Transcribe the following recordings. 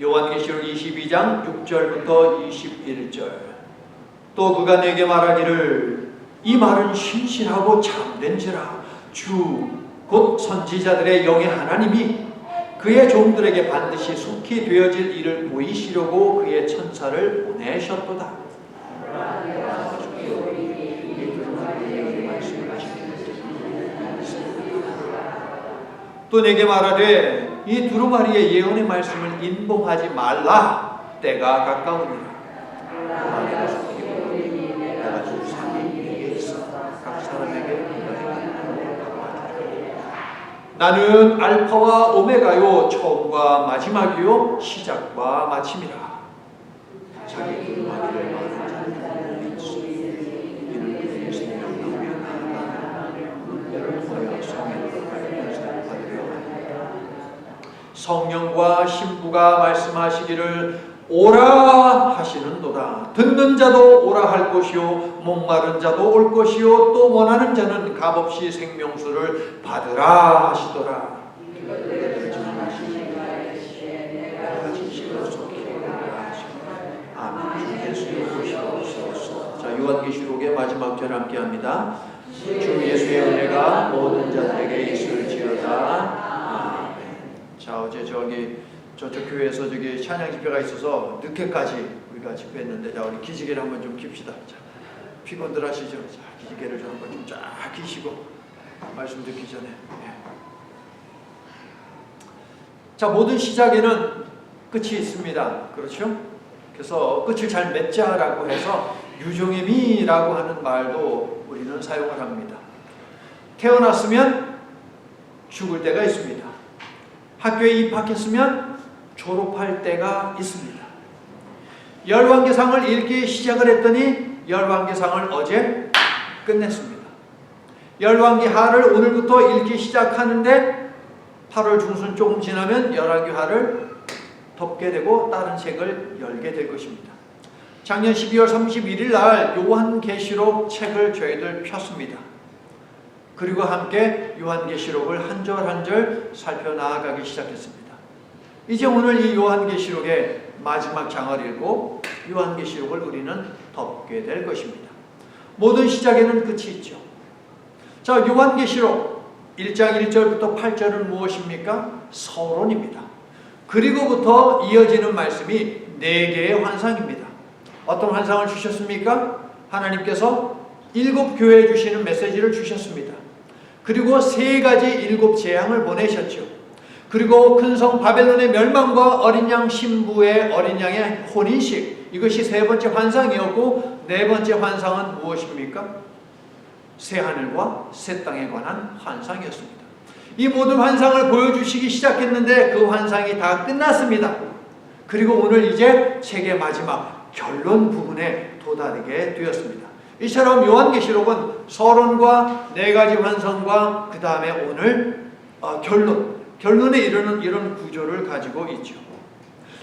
요한계시록 22장 6절부터 21절. 또 그가 내게 말하기를 이 말은 신실하고 참된지라 주 곧 선지자들의 영의 하나님이 그의 종들에게 반드시 속히 되어질 일을 보이시려고 그의 천사를 보내셨도다. 또 내게 말하되 이 두루마리의 예언의 말씀을 인봉하지 말라. 때가 가까우니라. 내가 줄 상이 네게 있어 각 사람에게 나는 알파와 오메가요 처음과 마지막이요 시작과 마침이라. 자기 두루마리를 많은 자들을 믿소. 이는 그의 생명 나오며 하여 성령을 받으려 성령과 신부가 말씀하시기를 오라 하시는도다. 듣는 자도 오라 할 것이요 목마른 자도 올 것이요 또 원하는 자는 값없이 생명수를 받으라 하시더라. 아멘. 예수의 보시옵소서. 자, 요한계시록의 마지막 절 함께합니다. 주 예수의 은혜가 모든 자들에게 있을지어다. 자, 어제 저쪽 교회에서 찬양 집회가 있어서 늦게까지 우리가 집회했는데, 자, 우리 기지개를 한번 좀 깁시다. 자, 피곤들 하시죠? 자, 기지개를 좀 한번 좀 쫙 기시고 말씀 듣기 전에. 자, 모든 시작에는 끝이 있습니다. 그렇죠? 그래서 끝을 잘 맺자라고 해서 유종의 미라고 하는 말도 우리는 사용을 합니다. 태어났으면 죽을 때가 있습니다. 학교에 입학했으면 졸업할 때가 있습니다. 열왕기상을 읽기 시작을 했더니 열왕기상을 어제 끝냈습니다. 열왕기하를 오늘부터 읽기 시작하는데 8월 중순 조금 지나면 열왕기하를 덮게 되고 다른 책을 열게 될 것입니다. 작년 12월 31일 날 요한계시록 책을 저희들 폈습니다. 그리고 함께 요한계시록을 한 절 한 절 살펴나가기 시작했습니다. 이제 오늘 이 요한계시록의 마지막 장을 읽고 요한계시록을 우리는 덮게 될 것입니다. 모든 시작에는 끝이 있죠. 자, 요한계시록 1장 1절부터 8절은 무엇입니까? 서론입니다. 그리고부터 이어지는 말씀이 4개의 환상입니다. 어떤 환상을 주셨습니까? 하나님께서 7교회에 주시는 메시지를 주셨습니다. 그리고 3가지 7 재앙을 보내셨죠. 그리고 큰 성 바벨론의 멸망과 어린 양 신부의 어린 양의 혼인식, 이것이 3번째 환상이었고, 4번째 환상은 무엇입니까? 새 하늘과 새 땅에 관한 환상이었습니다. 이 모든 환상을 보여주시기 시작했는데 그 환상이 다 끝났습니다. 그리고 오늘 이제 책의 마지막 결론 부분에 도달하게 되었습니다. 이처럼 요한계시록은 서론과 4가지 환상과 그 다음에 오늘 결론에 이르는 이런 구조를 가지고 있죠.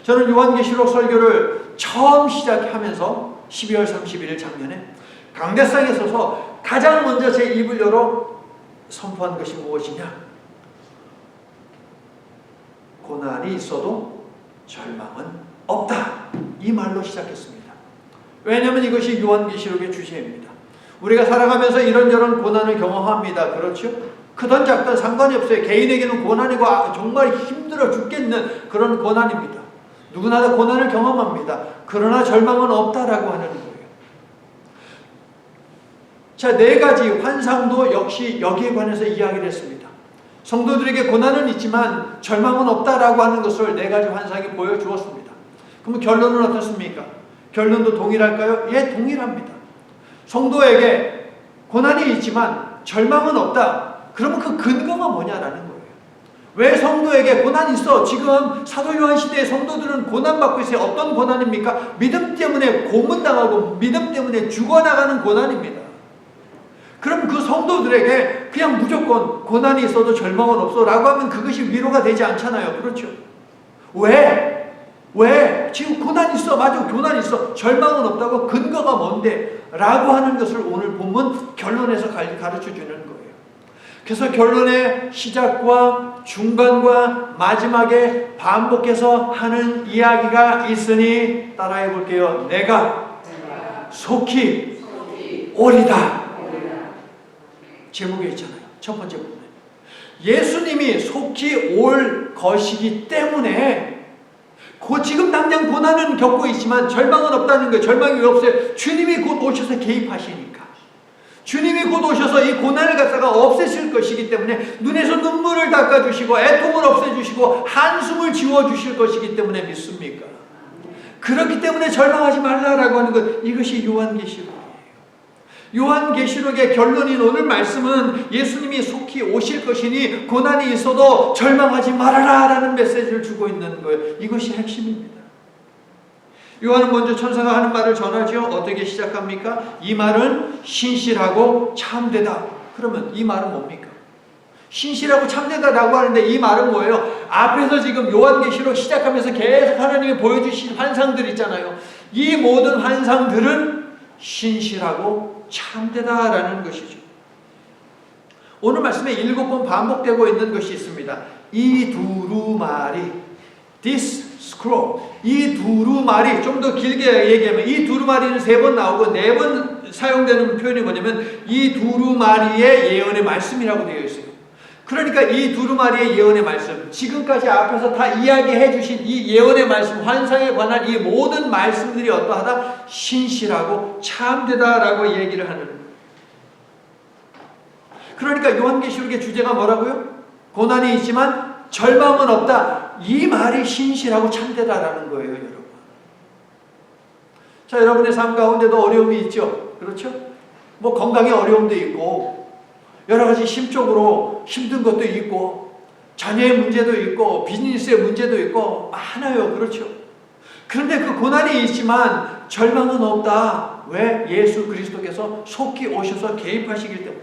저는 요한계시록 설교를 처음 시작하면서 12월 31일 작년에 강대상에 서서 가장 먼저 제 입을 열어 선포한 것이 무엇이냐? 고난이 있어도 절망은 없다. 이 말로 시작했습니다. 왜냐하면 이것이 요한계시록의 주제입니다. 우리가 살아가면서 이런저런 고난을 경험합니다. 그렇죠? 크든 작든 상관이 없어요. 개인에게는 고난이고 정말 힘들어 죽겠는 그런 고난입니다. 누구나 다 고난을 경험합니다. 그러나 절망은 없다라고 하는 거예요. 자, 4가지 환상도 역시 여기에 관해서 이야기를 했습니다. 성도들에게 고난은 있지만 절망은 없다라고 하는 것을 4가지 환상이 보여주었습니다. 그럼 결론은 어떻습니까? 결론도 동일할까요? 예, 동일합니다. 성도에게 고난이 있지만 절망은 없다. 그러면 그 근거가 뭐냐라는 거예요. 왜 성도에게 고난이 있어? 지금 사도 요한 시대의 성도들은 고난받고 있어요. 어떤 고난입니까? 믿음 때문에 고문당하고 믿음 때문에 죽어나가는 고난입니다. 그럼 그 성도들에게 그냥 무조건 고난이 있어도 절망은 없어 라고 하면 그것이 위로가 되지 않잖아요. 그렇죠? 왜? 지금 고난이 있어. 맞아, 고난이 있어. 절망은 없다고. 근거가 뭔데? 라고 하는 것을 오늘 본문 결론에서 가르쳐 주는 거예요. 그래서 결론의 시작과 중간과 마지막에 반복해서 하는 이야기가 있으니 따라해 볼게요. 내가 속히 오리다. 제목에 있잖아요. 첫 번째 부분에. 예수님이 속히 올 것이기 때문에 지금 당장 고난은 겪고 있지만 절망은 없다는 거예요. 절망이 없어요. 주님이 곧 오셔서 개입하시니까. 주님이 곧 오셔서 이 고난을 갖다가 없애실 것이기 때문에 눈에서 눈물을 닦아주시고 애통을 없애주시고 한숨을 지워주실 것이기 때문에 믿습니까? 그렇기 때문에 절망하지 말라라고 하는 것, 이것이 요한계시록이에요. 요한계시록의 결론인 오늘 말씀은 예수님이 속히 오실 것이니 고난이 있어도 절망하지 말아라 라는 메시지를 주고 있는 거예요. 이것이 핵심입니다. 요한은 먼저 천사가 하는 말을 전하죠. 어떻게 시작합니까? 이 말은 신실하고 참되다. 그러면 이 말은 뭡니까? 신실하고 참되다라고 하는데 이 말은 뭐예요? 앞에서 지금 요한계시록 시작하면서 계속 하나님이 보여주신 환상들 있잖아요. 이 모든 환상들은 신실하고 참되다라는 것이죠. 오늘 말씀에 7번 반복되고 있는 것이 있습니다. 이 두루마리, this scroll. 이 두루마리, 좀 더 길게 얘기하면 이 두루마리는 3번 나오고 4번 사용되는 표현이 뭐냐면 이 두루마리의 예언의 말씀이라고 되어 있어요. 그러니까 이 두루마리의 예언의 말씀, 지금까지 앞에서 다 이야기해 주신 이 예언의 말씀, 환상에 관한 이 모든 말씀들이 어떠하다? 신실하고 참되다라고 얘기를 하는 거예요. 그러니까 요한계시록의 주제가 뭐라고요? 고난이 있지만 절망은 없다. 이 말이 신실하고 참되다라는 거예요, 여러분. 자, 여러분의 삶 가운데도 어려움이 있죠? 그렇죠? 뭐 건강에 어려움도 있고 여러 가지 심적으로 힘든 것도 있고 자녀의 문제도 있고 비즈니스의 문제도 있고 많아요. 그렇죠? 그런데 그 고난이 있지만 절망은 없다. 왜? 예수 그리스도께서 속히 오셔서 개입하시기 때문에.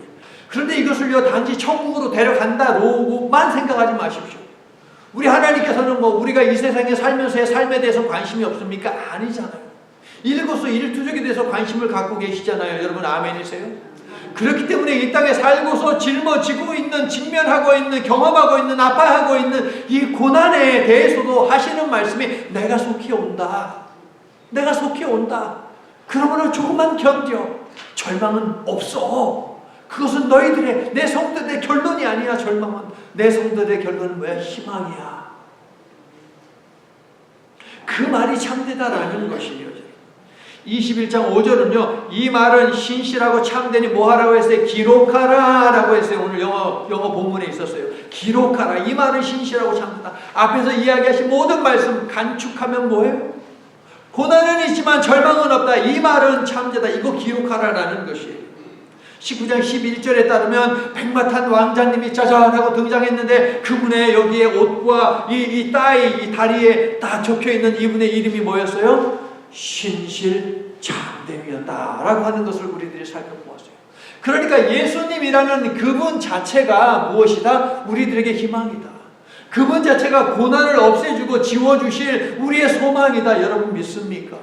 그런데 이것을요 단지 천국으로 데려간다로만 생각하지 마십시오. 우리 하나님께서는 뭐 우리가 이 세상에 살면서의 삶에 대해서 관심이 없습니까? 아니잖아요. 일거수 일투족에 대해서 관심을 갖고 계시잖아요. 여러분 아멘이세요? 그렇기 때문에 이 땅에 살고서 짊어지고 있는, 직면하고 있는, 경험하고 있는, 아파하고 있는 이 고난에 대해서도 하시는 말씀이 내가 속히 온다. 내가 속히 온다. 그러므로 조금만 견뎌. 절망은 없어. 그것은 너희들의, 내 성도들의 결론이 아니야. 절망은 내 성도들의 결론은 뭐야? 희망이야. 그 말이 참되다라는 것이에요. 21장 5절은요. 이 말은 신실하고 참되니 뭐하라고 했어요? 기록하라 라고 했어요. 오늘 영어 본문에 있었어요. 기록하라. 이 말은 신실하고 참되다. 앞에서 이야기하신 모든 말씀 간축하면 뭐예요? 고난은 있지만 절망은 없다. 이 말은 참되다. 이거 기록하라라는 것이에요. 19장 11절에 따르면 백마탄 왕자님이 짜잔하고 등장했는데 그분의 여기에 옷과 이 다리에 딱 적혀있는 이분의 이름이 뭐였어요? 신실 참됨이었다라고 하는 것을 우리들이 살펴보았어요. 그러니까 예수님이라는 그분 자체가 무엇이다? 우리들에게 희망이다. 그분 자체가 고난을 없애주고 지워주실 우리의 소망이다. 여러분 믿습니까?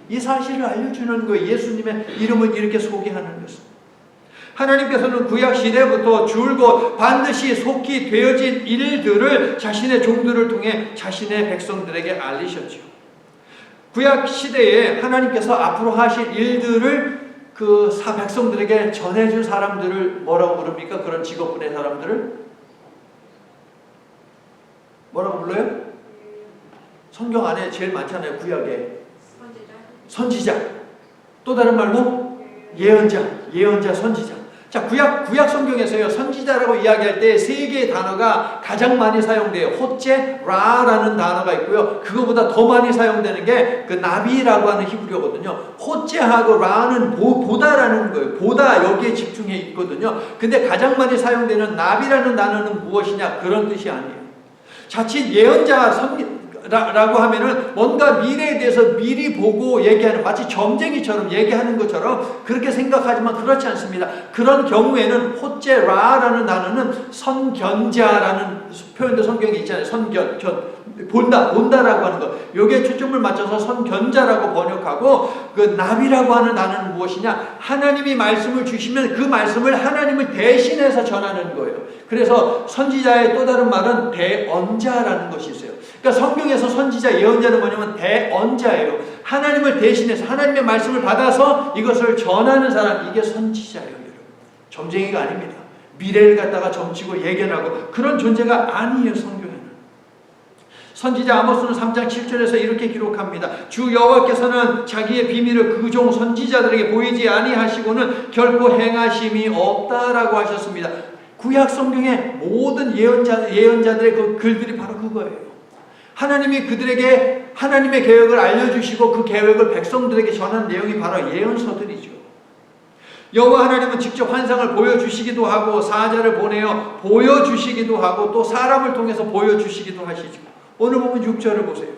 이 사실을 알려주는 거예요. 예수님의 이름을 이렇게 소개하는 것은. 하나님께서는 구약 시대부터 줄곧 반드시 속히 되어진 일들을 자신의 종들을 통해 자신의 백성들에게 알리셨죠. 구약 시대에 하나님께서 앞으로 하실 일들을 그 백성들에게 전해준 사람들을 뭐라고 부릅니까? 그런 직업군의 사람들을 뭐라고 불러요? 성경 안에 제일 많잖아요. 구약에 선지자. 또 다른 말로 예언자, 선지자. 자, 구약 성경에서요, 선지자라고 이야기할 때 3개의 단어가 가장 많이 사용돼요. 호째, 라라는 단어가 있고요. 그거보다 더 많이 사용되는 게 그 나비라고 하는 히브리어거든요. 호째하고 라는 보다라는 거예요. 보다 여기에 집중해 있거든요. 근데 가장 많이 사용되는 나비라는 단어는 무엇이냐? 그런 뜻이 아니에요. 자칫 예언자, 라고 하면은 뭔가 미래에 대해서 미리 보고 얘기하는, 마치 점쟁이처럼 얘기하는 것처럼 그렇게 생각하지만 그렇지 않습니다. 그런 경우에는 호제라라는 단어는 선견자라는 표현도 성경에 있잖아요. 본다라고 하는 것. 여기에 초점을 맞춰서 선견자라고 번역하고, 그 나비라고 하는 단어는 무엇이냐? 하나님이 말씀을 주시면 그 말씀을 하나님을 대신해서 전하는 거예요. 그래서 선지자의 또 다른 말은 대언자라는 것이 있어요. 그러니까 성경에서 선지자, 예언자는 뭐냐면 대언자예요. 하나님을 대신해서 하나님의 말씀을 받아서 이것을 전하는 사람, 이게 선지자예요, 여러분. 점쟁이가 아닙니다. 미래를 갖다가 점치고 예견하고 그런 존재가 아니에요, 성경에는. 선지자 아모스는 3장 7절에서 이렇게 기록합니다. 주 여호와께서는 자기의 비밀을 그 종 선지자들에게 보이지 아니하시고는 결코 행하심이 없다라고 하셨습니다. 구약 성경의 모든 예언자들의 그 글들이 바로 그거예요. 하나님이 그들에게 하나님의 계획을 알려주시고 그 계획을 백성들에게 전한 내용이 바로 예언서들이죠. 여호와 하나님은 직접 환상을 보여주시기도 하고 사자를 보내어 보여주시기도 하고 또 사람을 통해서 보여주시기도 하시죠. 오늘 보면 6절을 보세요.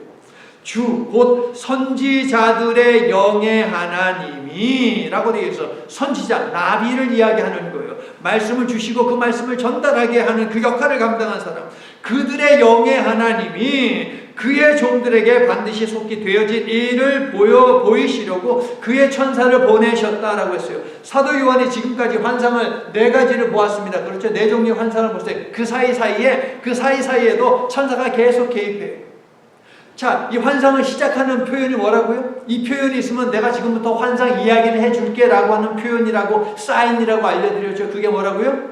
주 곧 선지자들의 영의 하나님이 라고 되어 있어. 선지자, 나비를 이야기하는 거예요. 말씀을 주시고 그 말씀을 전달하게 하는 그 역할을 감당한 사람, 그들의 영의 하나님이 그의 종들에게 반드시 속히 되어진 일을 보이시려고 그의 천사를 보내셨다라고 했어요. 사도 요한이 지금까지 환상을 4가지를 보았습니다. 그렇죠? 4종류의 환상을 보았어요. 그 사이사이에도 천사가 계속 개입해요. 자, 이 환상을 시작하는 표현이 뭐라고요? 이 표현이 있으면 내가 지금부터 환상 이야기를 해줄게 라고 하는 표현이라고, 사인이라고 알려드렸죠. 그게 뭐라고요?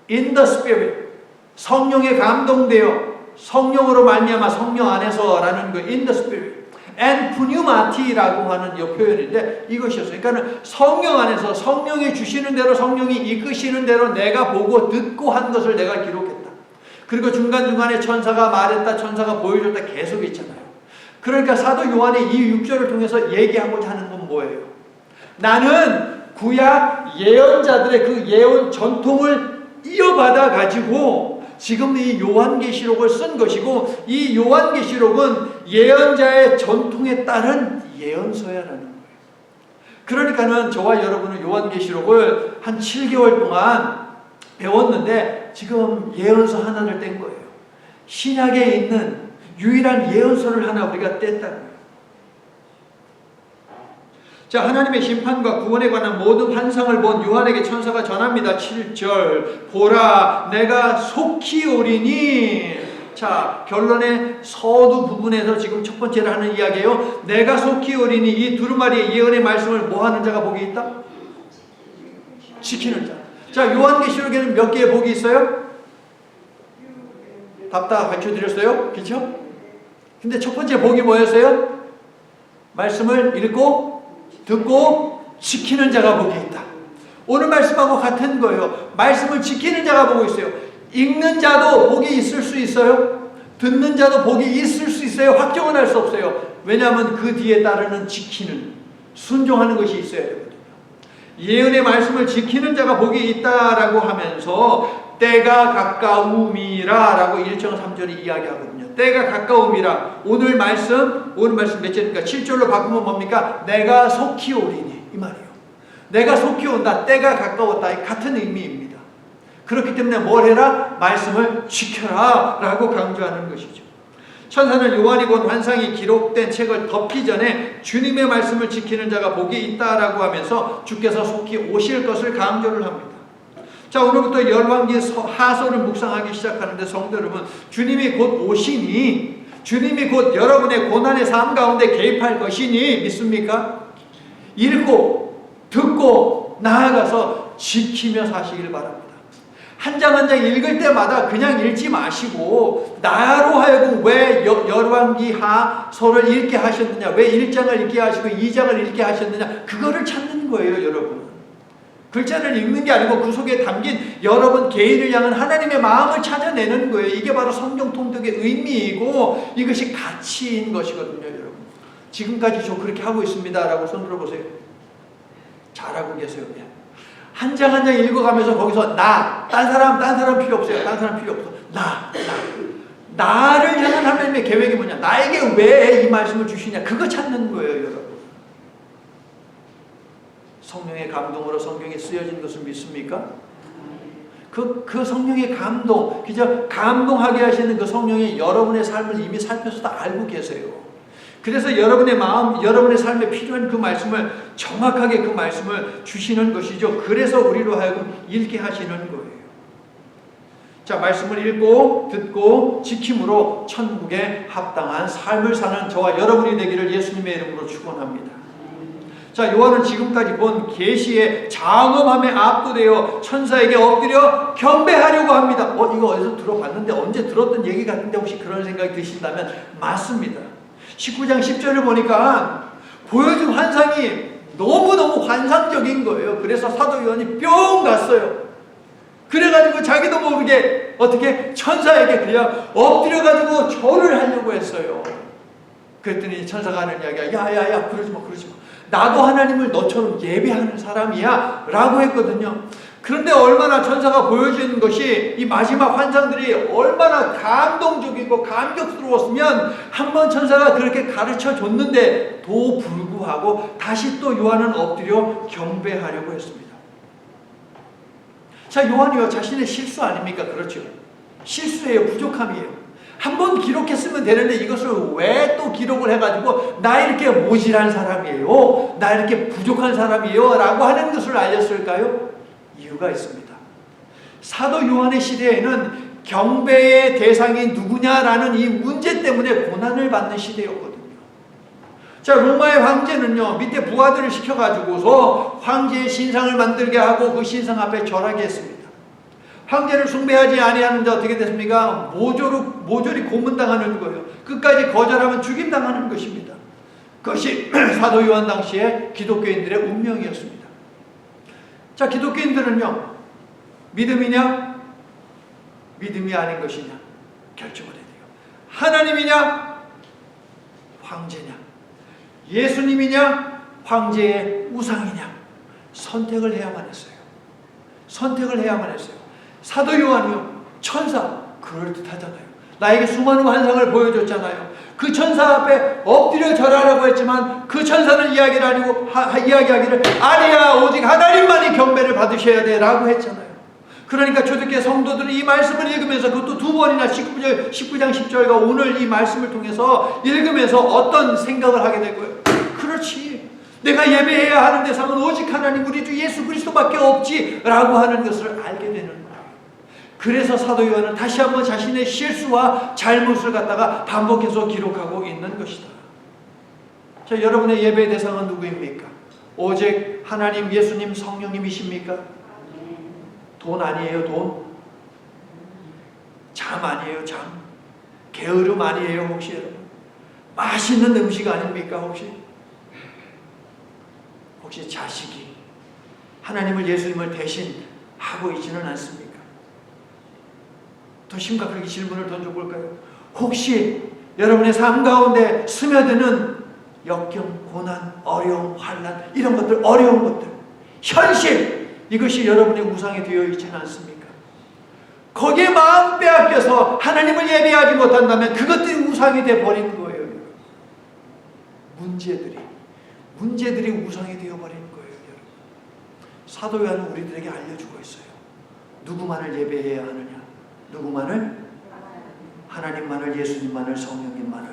In the Spirit. 성령에 감동되어, 성령으로 말미암아 성령 안에서라는 거, In the Spirit. And pneumati라고 하는 이 표현인데 이것이었어요. 그러니까 성령 안에서 성령이 주시는 대로, 성령이 이끄시는 대로 내가 보고 듣고 한 것을 내가 기록했다. 그리고 중간중간에 천사가 말했다, 천사가 보여줬다 계속 있잖아요. 그러니까 사도 요한의 이 6절을 통해서 얘기하고자 하는 건 뭐예요? 나는 구약 예언자들의 그 예언 전통을 이어받아 가지고 지금 이 요한계시록을 쓴 것이고, 이 요한계시록은 예언자의 전통에 따른 예언서야라는 거예요. 그러니까는 저와 여러분은 요한계시록을 한 7개월 동안 배웠는데 지금 예언서 하나를 뗀 거예요. 신약에 있는 유일한 예언서를 하나 우리가 뗐다고요. 자, 하나님의 심판과 구원에 관한 모든 환상을 본 요한에게 천사가 전합니다. 7절 보라 내가 속히 오리니. 자, 결론의 서두 부분에서 지금 첫 번째로 하는 이야기예요. 내가 속히 오리니. 이 두루마리의 예언의 말씀을 뭐 하는 자가 복이 있다? 지키는 자. 자, 요한계시록에는 몇 개의 복이 있어요? 답 다 가르쳐드렸어요? 그렇죠? 근데 첫 번째 복이 뭐였어요? 말씀을 읽고 듣고 지키는 자가 복이 있다. 오늘 말씀하고 같은 거예요. 말씀을 지키는 자가 복이 있어요. 읽는 자도 복이 있을 수 있어요. 듣는 자도 복이 있을 수 있어요. 확정은 할 수 없어요. 왜냐하면 그 뒤에 따르는 지키는, 순종하는 것이 있어야 되거든요. 예언의 말씀을 지키는 자가 복이 있다라고 하면서 때가 가까움이라 라고 1절 3절이 이야기하거든요. 때가 가까움이라. 오늘 말씀 몇 절입니까? 7절로 바꾸면 뭡니까? 내가 속히 오리니, 이 말이에요. 내가 속히 온다, 때가 가까웠다, 같은 의미입니다. 그렇기 때문에 뭘 해라? 말씀을 지켜라 라고 강조하는 것이죠. 천사는 요한이 본 환상이 기록된 책을 덮기 전에 주님의 말씀을 지키는 자가 복이 있다라고 하면서 주께서 속히 오실 것을 강조를 합니다. 자, 오늘부터 열왕기 하서를 묵상하기 시작하는데 성도 여러분, 주님이 곧 오시니, 주님이 곧 여러분의 고난의 삶 가운데 개입할 것이니 믿습니까? 읽고 듣고 나아가서 지키며 사시길 바랍니다. 한 장 한 장 읽을 때마다 그냥 읽지 마시고 나로 하여금 왜 열왕기 하서를 읽게 하셨느냐, 왜 1장을 읽게 하시고 2장을 읽게 하셨느냐, 그거를 찾는 거예요, 여러분. 글자를 읽는 게 아니고 그 속에 담긴 여러분 개인을 향한 하나님의 마음을 찾아내는 거예요. 이게 바로 성경 통독의 의미이고 이것이 가치인 것이거든요, 여러분. 지금까지 저 그렇게 하고 있습니다 라고 손 들어보세요. 잘하고 계세요. 한 장 한 장 읽어가면서 거기서 딴 사람 필요 없어요. 딴 사람 필요 없어. 나를 향한 하나님의 계획이 뭐냐? 나에게 왜 이 말씀을 주시냐? 그거 찾는 거예요, 여러분. 성령의 감동으로 성경에 쓰여진 것을 믿습니까? 그 성령의 감동, 그저 감동하게 하시는 그 성령이 여러분의 삶을 이미 살펴서 다 알고 계세요. 그래서 여러분의 마음, 여러분의 삶에 필요한 그 말씀을 정확하게 그 말씀을 주시는 것이죠. 그래서 우리로 하여금 읽게 하시는 거예요. 자, 말씀을 읽고 듣고 지킴으로 천국에 합당한 삶을 사는 저와 여러분이 되기를 예수님의 이름으로 축원합니다. 자, 요한은 지금까지 본 계시의 장엄함에 압도되어 천사에게 엎드려 경배하려고 합니다. 이거 어디서 들어봤는데 언제 들었던 얘기 같은데 혹시 그런 생각이 드신다면 맞습니다. 19장 10절을 보니까 보여준 환상이 너무너무 환상적인 거예요. 그래서 사도 요한이 뿅 갔어요. 그래가지고 자기도 모르게 어떻게 천사에게 그냥 엎드려가지고 절을 하려고 했어요. 그랬더니 천사가 하는 이야기야. 야야야, 그러지 마. 나도 하나님을 너처럼 예배하는 사람이야 라고 했거든요. 그런데 얼마나 천사가 보여주는 것이 이 마지막 환상들이 얼마나 감동적이고 감격스러웠으면 한번 천사가 그렇게 가르쳐 줬는데도 불구하고 다시 또 요한은 엎드려 경배하려고 했습니다. 자, 요한이요, 자신의 실수 아닙니까? 그렇죠. 실수예요. 부족함이에요. 한번 기록했으면 되는데 이것을 왜 또 기록을 해가지고 나 이렇게 모질한 사람이에요, 나 이렇게 부족한 사람이에요 라고 하는 것을 알렸을까요? 이유가 있습니다. 사도 요한의 시대에는 경배의 대상이 누구냐라는 이 문제 때문에 고난을 받는 시대였거든요. 자, 로마의 황제는요, 밑에 부하들을 시켜가지고서 황제의 신상을 만들게 하고 그 신상 앞에 절하게 했습니다. 황제를 숭배하지 아니하는데 어떻게 됐습니까? 모조리 고문당하는 거예요. 끝까지 거절하면 죽임당하는 것입니다. 그것이 사도 요한 당시에 기독교인들의 운명이었습니다. 자, 기독교인들은요, 믿음이냐 믿음이 아닌 것이냐 결정을 해야 돼요. 하나님이냐 황제냐, 예수님이냐 황제의 우상이냐, 선택을 해야만 했어요. 선택을 해야만 했어요. 사도 요한이요, 천사, 그럴듯하잖아요. 나에게 수많은 환상을 보여줬잖아요. 그 천사 앞에 엎드려 절하라고 했지만 그 천사는 이야기하기를 아니야, 오직 하나님만이 경배를 받으셔야 돼 라고 했잖아요. 그러니까 초대교회 성도들은 이 말씀을 읽으면서, 그것도 두 번이나 19장 10절과 오늘 이 말씀을 통해서 읽으면서 어떤 생각을 하게 된 거예요? 그렇지, 내가 예배해야 하는 대상은 오직 하나님, 우리 주 예수 그리스도밖에 없지 라고 하는 것을 알게 되는 거예요. 그래서 사도 요한은 다시 한번 자신의 실수와 잘못을 갖다가 반복해서 기록하고 있는 것이다. 자, 여러분의 예배의 대상은 누구입니까? 오직 하나님, 예수님, 성령님이십니까? 돈 아니에요, 돈? 잠 아니에요, 잠? 게으름 아니에요, 혹시 여러분? 맛있는 음식 아닙니까, 혹시? 혹시 자식이 하나님을, 예수님을 대신 하고 있지는 않습니까? 더 심각하게 질문을 던져볼까요? 혹시 여러분의 삶 가운데 스며드는 역경, 고난, 어려움, 환난, 이런 것들, 어려운 것들, 현실, 이것이 여러분의 우상이 되어 있지는 않습니까? 거기에 마음 빼앗겨서 하나님을 예배하지 못한다면 그것들이 우상이 되어버리는 거예요. 문제들이 우상이 되어버리는 거예요. 사도 요한은 우리들에게 알려주고 있어요. 누구만을 예배해야 하느냐? 누구만을? 하나님만을, 예수님만을, 성령님만을.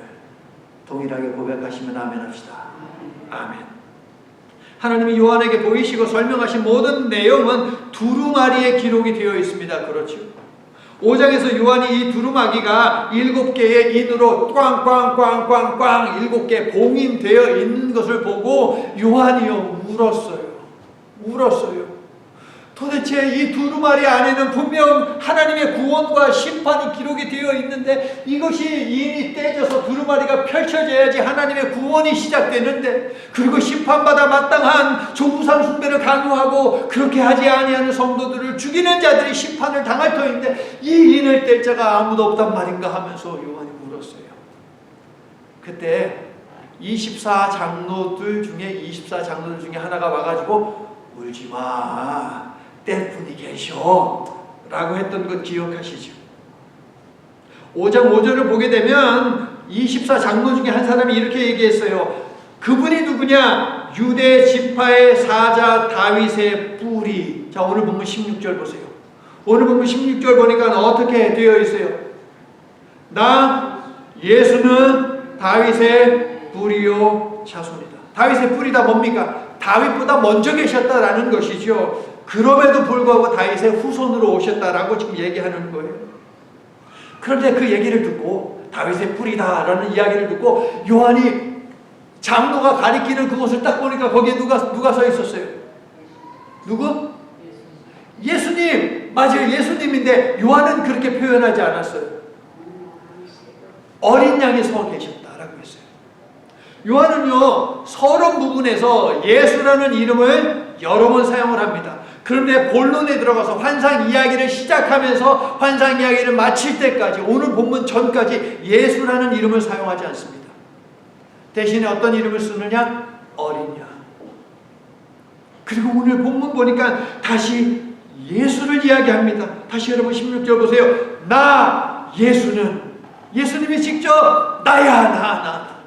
동일하게 고백하시면 아멘 합시다. 아멘. 하나님이 요한에게 보이시고 설명하신 모든 내용은 두루마리에 기록이 되어 있습니다. 그렇죠? 5장에서 요한이 이 두루마기가 7개의 인으로 꽝꽝꽝꽝꽝 7개 봉인되어 있는 것을 보고 요한이요, 울었어요. 도대체 이 두루마리 안에는 분명 하나님의 구원과 심판이 기록이 되어 있는데, 이것이 인이 떼져서 두루마리가 펼쳐져야지 하나님의 구원이 시작되는데, 그리고 심판받아 마땅한 우상 숭배를 강요하고 그렇게 하지 아니하는 성도들을 죽이는 자들이 심판을 당할 터인데 이 인을 뗄 자가 아무도 없단 말인가 하면서 요한이 울었어요. 그때 24장로들 중에 하나가 와가지고 울지마, 뗄 분이 계셔 라고 했던 것 기억하시죠? 5장 5절을 보게 되면 24장로 중에 한 사람이 이렇게 얘기했어요. 그분이 누구냐? 유대 지파의 사자 다윗의 뿌리. 자, 오늘 본문 16절 보세요. 오늘 본문 16절 보니까 어떻게 되어 있어요? 나 예수는 다윗의 뿌리요 자손이다. 다윗의 뿌리다 뭡니까? 다윗보다 먼저 계셨다라는 것이죠. 그럼에도 불구하고 다윗의 후손으로 오셨다라고 지금 얘기하는 거예요. 그런데 그 얘기를 듣고 다윗의 뿌리다라는 이야기를 듣고 요한이 장로가 가리키는 그곳을 딱 보니까 거기에 누가 서 있었어요? 누구? 예수님! 맞아요. 예수님인데 요한은 그렇게 표현하지 않았어요. 어린 양이 서 계셨다라고 했어요. 요한은요, 서론 부분에서 예수라는 이름을 여러 번 사용을 합니다. 그런데 본론에 들어가서 환상 이야기를 시작하면서 환상 이야기를 마칠 때까지, 오늘 본문 전까지 예수라는 이름을 사용하지 않습니다. 대신에 어떤 이름을 쓰느냐? 어린 양. 그리고 오늘 본문 보니까 다시 예수를 이야기합니다. 다시 여러분 16절 보세요. 나 예수님이 직접 나야.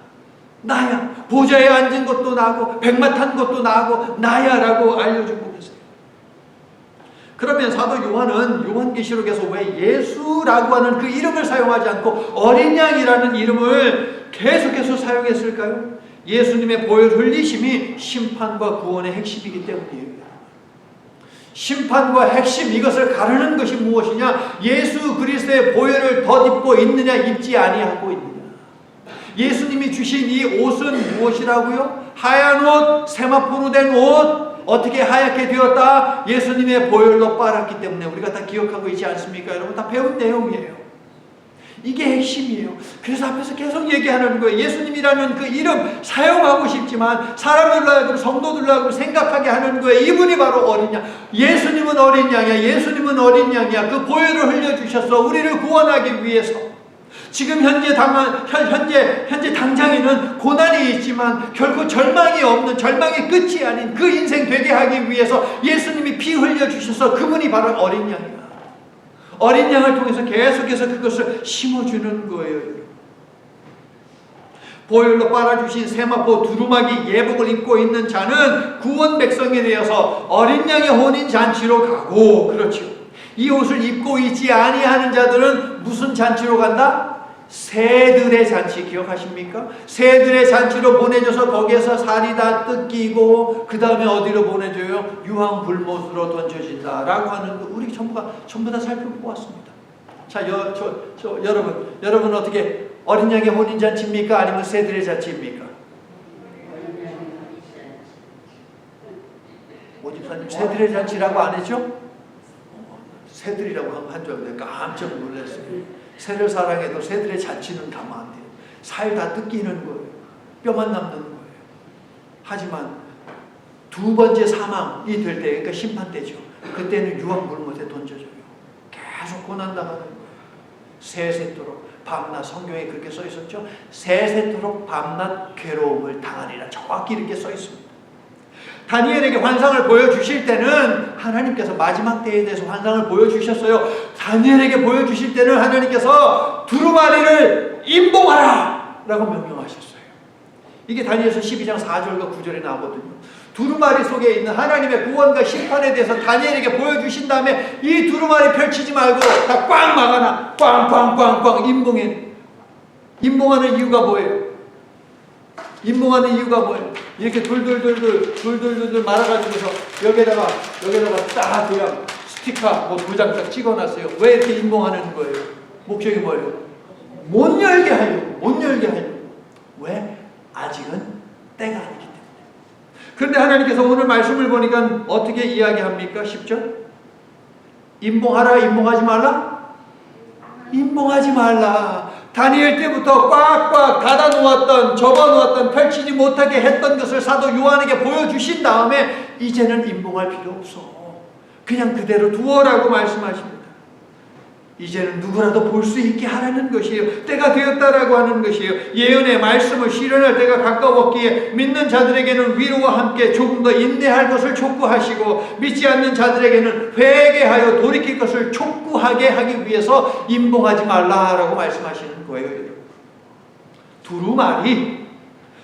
보좌에 앉은 것도 나고 백마 탄 것도 나고 나야라고 알려주고 계세요. 그러면 사도 요한은 요한계시록에서 왜 예수라고 하는 그 이름을 사용하지 않고 어린 양이라는 이름을 계속해서 사용했을까요? 예수님의 보혈 흘리심이 심판과 구원의 핵심이기 때문이에요. 심판과 핵심, 이것을 가르는 것이 무엇이냐? 예수 그리스도의 보혈을 덧입고 있느냐, 입지 아니하고 있느냐. 예수님이 주신 이 옷은 무엇이라고요? 하얀 옷, 세마포로 된 옷. 어떻게 하얗게 되었다? 예수님의 보혈로 빨았기 때문에. 우리가 다 기억하고 있지 않습니까? 여러분 다 배운 내용이에요. 이게 핵심이에요. 그래서 앞에서 계속 얘기하는 거예요. 예수님이라는 그 이름 사용하고 싶지만 사람들로 하여금, 성도들로 하여금 생각하게 하는 거예요. 이분이 바로 어린 양. 예수님은 어린 양이야. 예수님은 어린 양이야. 그 보혈을 흘려주셨어. 우리를 구원하기 위해서. 지금 현재 당장에는 고난이 있지만 결코 절망이 없는, 절망의 끝이 아닌 그 인생 되게 하기 위해서 예수님이 피 흘려주셔서 그분이 바로 어린 양이야. 어린 양을 통해서 계속해서 그것을 심어주는 거예요. 보혈로 빨아주신 세마포 두루마기 예복을 입고 있는 자는 구원 백성이 되어서 어린 양의 혼인 잔치로 가고, 그렇죠. 이 옷을 입고 있지 아니하는 자들은 무슨 잔치로 간다? 새들의 잔치 기억하십니까? 새들의 잔치로 보내줘서 거기에서 살이 다 뜯기고 그 다음에 어디로 보내줘요? 유황불못으로 던져진다라고 하는 거 우리 전부 다 살펴보고 왔습니다. 자, 여러분 어떻게 어린 양의 혼인 잔치입니까? 아니면 새들의 잔치입니까? 모집사님 새들의 잔치라고 안 했죠? 새들이라고 한 줄 알고 내가 깜짝 놀랐어요. 새를 사랑해도 새들의 잔치는 가면 안 돼요. 살 다 뜯기는 거예요. 뼈만 남는 거예요. 하지만 두 번째 사망이 될 때, 그러니까 심판 때죠. 그때는 유황불못에 던져져요. 계속 고난당하는 거예요. 새새토록 밤낮, 성경에 그렇게 써 있었죠. 새새토록 밤낮 괴로움을 당하리라. 정확히 이렇게 써 있습니다. 다니엘에게 환상을 보여주실 때는 하나님께서 마지막 때에 대해서 환상을 보여주셨어요. 다니엘에게 보여주실 때는 하나님께서 두루마리를 임봉하라 라고 명령하셨어요. 이게 다니엘서 12장 4절과 9절에 나오거든요. 두루마리 속에 있는 하나님의 구원과 심판에 대해서 다니엘에게 보여주신 다음에 이 두루마리 펼치지 말고 다 꽉 막아놔. 꽝꽝꽝꽝 임봉하는 이유가 뭐예요? 임봉하는 이유가 뭐예요? 이렇게 돌돌돌 말아가지고서 여기다가 딱 그냥 스티커 뭐 도장 딱 찍어놨어요. 왜 이렇게 임봉하는 거예요? 목적이 뭐예요? 못 열게 하려고. 왜? 아직은 때가 아니기 때문에. 그런데 하나님께서 오늘 말씀을 보니까 어떻게 이야기합니까? 10절? 임봉하라, 임봉하지 말라? 임봉하지 말라. 다니엘 때부터 꽉꽉 닫아놓았던, 접어놓았던, 펼치지 못하게 했던 것을 사도 요한에게 보여주신 다음에 이제는 임봉할 필요 없어. 그냥 그대로 두어라고 말씀하십니다. 이제는 누구라도 볼 수 있게 하라는 것이에요. 때가 되었다라고 하는 것이에요. 예언의 말씀을 실현할 때가 가까웠기에 믿는 자들에게는 위로와 함께 조금 더 인내할 것을 촉구하시고 믿지 않는 자들에게는 회개하여 돌이킬 것을 촉구하게 하기 위해서 임봉하지 말라라고 말씀하시는 거예요. 두루마리,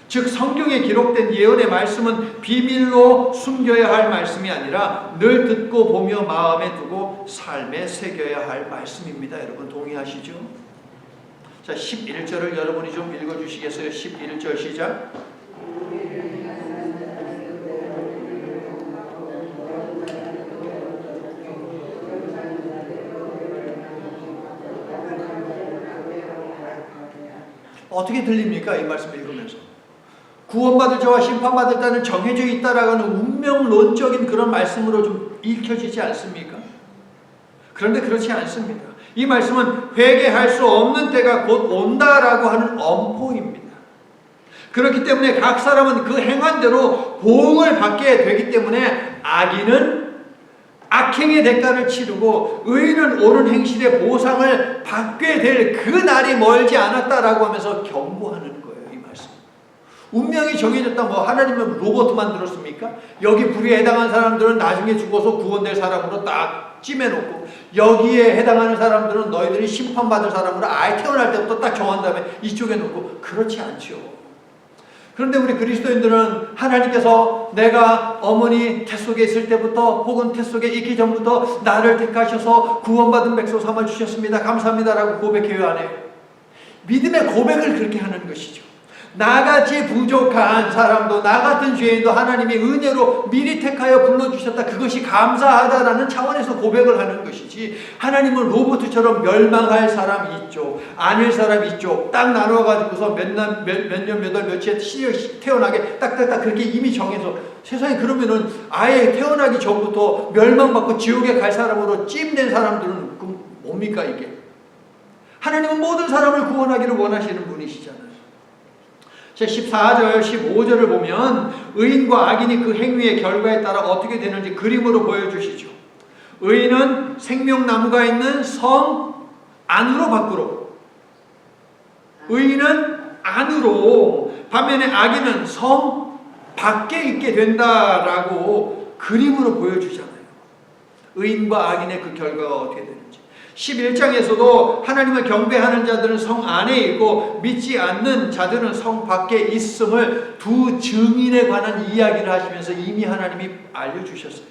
즉 성경에 기록된 예언의 말씀은 비밀로 숨겨야 할 말씀이 아니라 늘 듣고 보며 마음에 두고 삶에 새겨야 할 말씀입니다. 여러분 동의하시죠? 자, 11절을 여러분이 좀 읽어주시겠어요? 11절 시작. 어떻게 들립니까? 이 말씀을 읽으면서. 구원받을 자와 심판받을 자는 정해져 있다라고 하는 운명론적인 그런 말씀으로 좀 읽혀지지 않습니까? 그런데 그렇지 않습니다. 이 말씀은 회개할 수 없는 때가 곧 온다라고 하는 엄포입니다. 그렇기 때문에 각 사람은 그 행한 대로 보응을 받게 되기 때문에 악인은 악행의 대가를 치르고 의인은 옳은 행실의 보상을 받게 될 그 날이 멀지 않았다라고 하면서 경고하는 거예요. 이 말씀. 운명이 정해졌다. 뭐 하나님은 로봇 만들었습니까? 여기 불의에 해당한 사람들은 나중에 죽어서 구원될 사람으로 딱 찜해놓고 여기에 해당하는 사람들은 너희들이 심판받을 사람으로 아예 태어날 때부터 딱 정한 다음에 이쪽에 놓고 그렇지 않죠. 그런데 우리 그리스도인들은 하나님께서 내가 어머니 태 속에 있을 때부터 혹은 태 속에 있기 전부터 나를 택하셔서 구원받은 백성 삼아주셨습니다. 감사합니다라고 고백해요, 안 해요? 믿음의 고백을 그렇게 하는 것이죠. 나같이 부족한 사람도 나 같은 죄인도 하나님이 은혜로 미리 택하여 불러주셨다. 그것이 감사하다라는 차원에서 고백을 하는 것이지 하나님은 로봇처럼 멸망할 사람이 있죠. 아닐 사람이 있죠. 딱 나눠가지고서 몇 년, 몇 월, 며칠에 태어나게 딱딱딱 그렇게 이미 정해서 세상에 그러면은 아예 태어나기 전부터 멸망받고 지옥에 갈 사람으로 찜된 사람들은 그 뭡니까 이게? 하나님은 모든 사람을 구원하기를 원하시는 분이시잖아요. 제 14절, 15절을 보면 의인과 악인이 그 행위의 결과에 따라 어떻게 되는지 그림으로 보여주시죠. 의인은 생명나무가 있는 성 안으로 밖으로, 의인은 안으로, 반면에 악인은 성 밖에 있게 된다라고 그림으로 보여주잖아요. 의인과 악인의 그 결과가 어떻게 되는지. 11장에서도 하나님을 경배하는 자들은 성 안에 있고 믿지 않는 자들은 성 밖에 있음을 두 증인에 관한 이야기를 하시면서 이미 하나님이 알려주셨어요.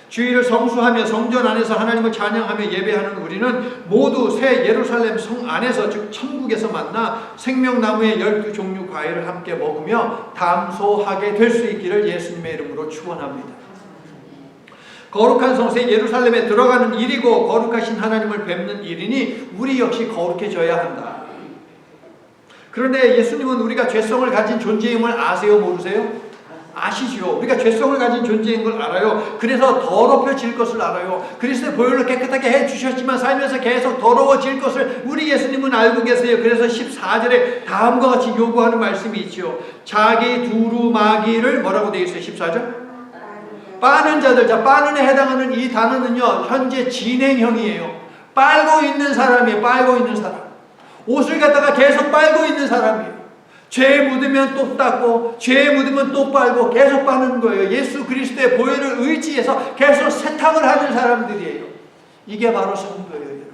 주일을 성수하며 성전 안에서 하나님을 찬양하며 예배하는 우리는 모두 새 예루살렘 성 안에서 즉 천국에서 만나 생명나무의 12종류 과일을 함께 먹으며 담소하게 될 수 있기를 예수님의 이름으로 축원합니다. 거룩한 성세 예루살렘에 들어가는 일이고 거룩하신 하나님을 뵙는 일이니 우리 역시 거룩해져야 한다. 그런데 예수님은 우리가 죄성을 가진 존재임을 아세요? 모르세요? 아시죠? 우리가 죄성을 가진 존재인 걸 알아요. 그래서 더럽혀질 것을 알아요. 그리스도의 보혈로 깨끗하게 해주셨지만 살면서 계속 더러워질 것을 우리 예수님은 알고 계세요. 그래서 14절에 다음과 같이 요구하는 말씀이 있죠. 자기 두루마기를 뭐라고 되어 있어요? 14절? 빠는 자들. 자, 빠는에 해당하는 이 단어는요 현재 진행형이에요. 빨고 있는 사람이에요. 빨고 있는 사람. 옷을 갖다가 계속 빨고 있는 사람이에요. 죄에 묻으면 또 닦고 죄에 묻으면 또 빨고 계속 빠는 거예요. 예수 그리스도의 보혈을 의지해서 계속 세탁을 하는 사람들이에요. 이게 바로 성도예요. 여러분.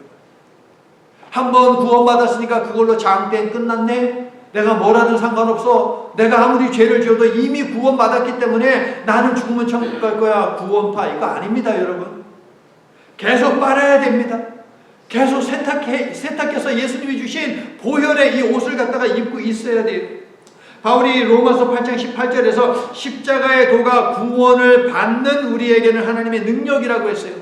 한번 구원받았으니까 그걸로 장땡 끝났네. 내가 뭐라든 상관없어. 내가 아무리 죄를 지어도 이미 구원받았기 때문에 나는 죽으면 천국 갈 거야. 구원파. 이거 아닙니다, 여러분. 계속 빨아야 됩니다. 계속 세탁해서 예수님이 주신 보혈의 이 옷을 갖다가 입고 있어야 돼요. 바울이 로마서 8장 18절에서 십자가의 도가 구원을 받는 우리에게는 하나님의 능력이라고 했어요.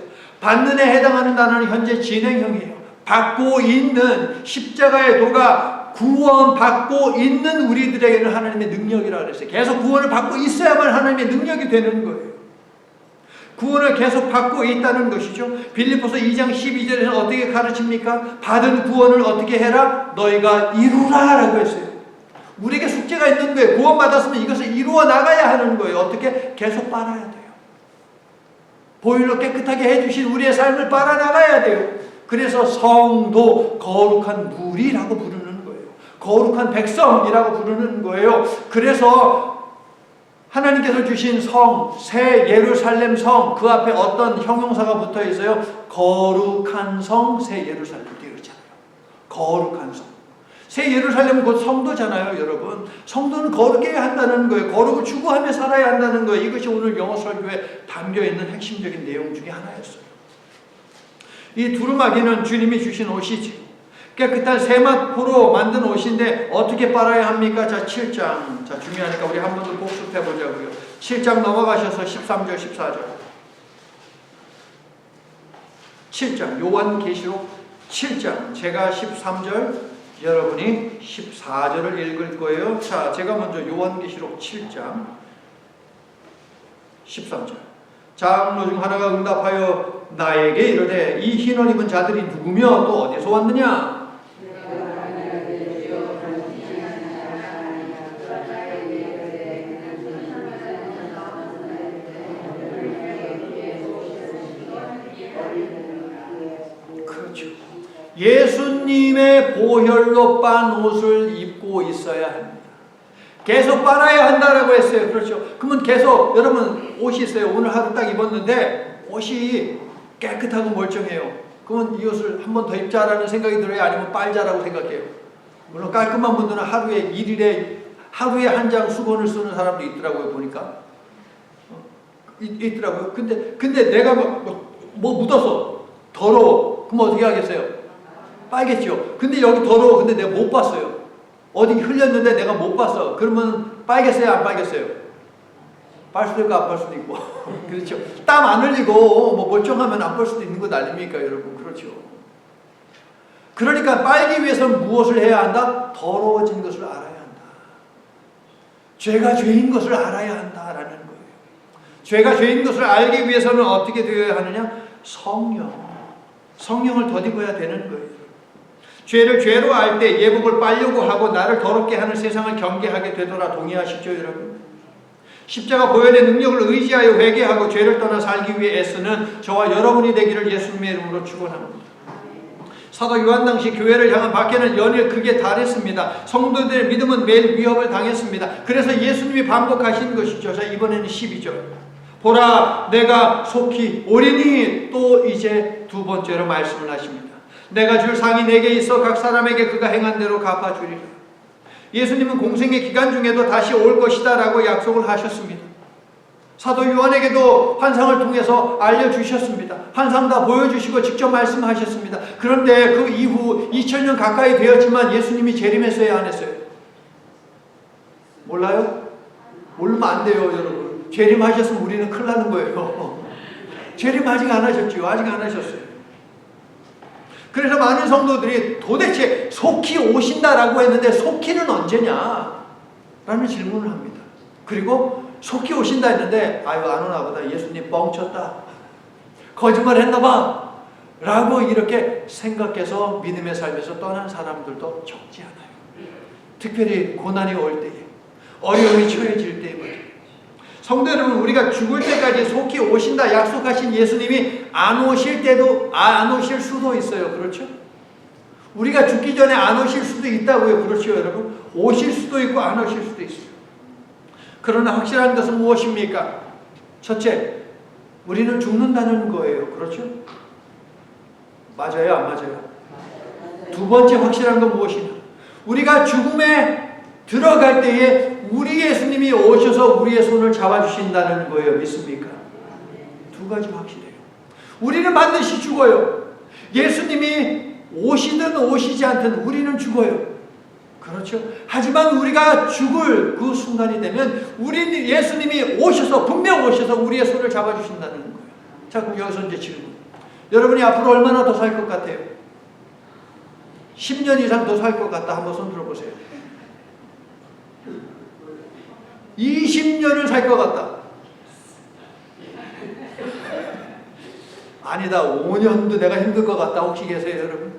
받는에 해당하는 단어는 현재 진행형이에요. 받고 있는 십자가의 도가 구원받고 있는 우리들에게는 하나님의 능력이라고 그랬어요. 계속 구원을 받고 있어야만 하나님의 능력이 되는 거예요. 구원을 계속 받고 있다는 것이죠. 빌립보서 2장 12절에는 어떻게 가르칩니까? 받은 구원을 어떻게 해라? 너희가 이루라 라고 했어요. 우리에게 숙제가 있는 거예요. 구원받았으면 이것을 이루어 나가야 하는 거예요. 어떻게? 계속 빨아야 돼요. 보혈로 깨끗하게 해주신 우리의 삶을 빨아나가야 돼요. 그래서 성도 거룩한 무리라고 부르는 거예요. 거룩한 백성이라고 부르는 거예요. 그래서 하나님께서 주신 성, 새 예루살렘 성, 그 앞에 어떤 형용사가 붙어 있어요. 거룩한 성, 새 예루살렘 되어 있잖아요. 거룩한 성. 새 예루살렘은 곧 성도잖아요, 여러분. 성도는 거룩해야 한다는 거예요. 거룩을 추구하며 살아야 한다는 거예요. 이것이 오늘 영어 설교에 담겨있는 핵심적인 내용 중에 하나였어요. 이 두루마기는 주님이 주신 옷이지. 깨끗한 세마포로 만든 옷인데 어떻게 빨아야 합니까? 자, 7장. 자, 중요하니까 우리 한 번 더 복습해 보자고요. 7장 넘어가셔서 13절, 14절. 7장, 요한계시록 7장. 제가 13절, 여러분이 14절을 읽을 거예요. 자, 제가 먼저 요한계시록 7장 13절. 장로 중 하나가 응답하여 나에게 이르되 이 흰옷 입은 자들이 누구며 또 어디서 왔느냐? 그렇죠. 예수님의 보혈로 빤 옷을 입고 있어야 합니다. 계속 빨아야 한다라고 했어요. 그렇죠. 그러면 계속 여러분 옷이 있어요. 오늘 하루 딱 입었는데 옷이 깨끗하고 멀쩡해요. 그러면 이 옷을 한 번 더 입자라는 생각이 들어요? 아니면 빨자라고 생각해요? 물론 깔끔한 분들은 하루에 1일에 하루에 한 장 수건을 쓰는 사람도 있더라고요. 보니까 있더라고요. 근데 내가 뭐 묻었어. 더러워. 그럼 어떻게 하겠어요? 빨겠죠. 근데 여기 더러워. 근데 내가 못 봤어요. 어디 흘렸는데 내가 못 봤어. 그러면 빨겠어요? 안 빨겠어요? 빨 수도 있고 안 빨 수도 있고. 그렇죠. 땀 안 흘리고 뭐 멀쩡하면 안 빨 수도 있는 것 아닙니까, 여러분? 그렇죠. 그러니까 빨기 위해서는 무엇을 해야 한다? 더러워진 것을 알아야 한다. 죄가 죄인 것을 알아야 한다라는 거예요. 죄가 죄인 것을 알기 위해서는 어떻게 되어야 하느냐? 성령을 덧입어야 되는 거예요. 죄를 죄로 알 때 예복을 빨려고 하고 나를 더럽게 하는 세상을 경계하게 되더라. 동의하시죠, 여러분? 십자가 보혈의 능력을 의지하여 회개하고 죄를 떠나 살기 위해 애쓰는 저와 여러분이 되기를 예수님의 이름으로 축원합니다. 사도 요한 당시 교회를 향한 박해는 연일 극에 달했습니다. 성도들의 믿음은 매일 위협을 당했습니다. 그래서 예수님이 반복하신 것이죠. 자, 이번에는 12절. 보라, 내가 속히 오리니. 또 이제 두 번째로 말씀을 하십니다. 내가 줄 상이 내게 있어 각 사람에게 그가 행한 대로 갚아주리라. 예수님은 공생의 기간 중에도 다시 올 것이다 라고 약속을 하셨습니다. 사도 요한에게도 환상을 통해서 알려주셨습니다. 환상 다 보여주시고 직접 말씀하셨습니다. 그런데 그 이후 2000년 가까이 되었지만 예수님이 재림했어요, 안 했어요? 몰라요? 모르면 안 돼요, 여러분. 재림하셨으면 우리는 큰일 나는 거예요. 재림 아직 안 하셨죠? 아직 안 하셨어요. 그래서 많은 성도들이 도대체 속히 오신다라고 했는데 속히는 언제냐? 라는 질문을 합니다. 그리고 속히 오신다 했는데 아유 안 오나 보다. 예수님 뻥쳤다. 거짓말 했나 봐. 라고 이렇게 생각해서 믿음의 삶에서 떠난 사람들도 적지 않아요. 특별히 고난이 올 때에, 어려움이 처해질 때에 말이에요. 성도 여러분, 우리가 죽을 때까지 속히 오신다 약속하신 예수님이 안 오실 때도 안 오실 수도 있어요. 그렇죠? 우리가 죽기 전에 안 오실 수도 있다고요. 그렇죠, 여러분? 오실 수도 있고 안 오실 수도 있어요. 그러나 확실한 것은 무엇입니까? 첫째, 우리는 죽는다는 거예요. 그렇죠? 맞아요, 안 맞아요? 두 번째 확실한 건 무엇이냐? 우리가 죽음에 들어갈 때에 우리 예수님이 오셔서 우리의 손을 잡아주신다는 거예요. 믿습니까? 두 가지 확실해요. 우리는 반드시 죽어요. 예수님이 오시든 오시지 않든 우리는 죽어요. 그렇죠? 하지만 우리가 죽을 그 순간이 되면 우리는 예수님이 오셔서 분명 오셔서 우리의 손을 잡아주신다는 거예요. 자, 그럼 여기서 이제 질문. 여러분이 앞으로 얼마나 더 살 것 같아요? 10년 이상 더 살 것 같다. 한번 손 들어보세요. 20년을 살 것 같다. 아니다. 5년도 내가 힘들 것 같다. 혹시 계세요, 여러분?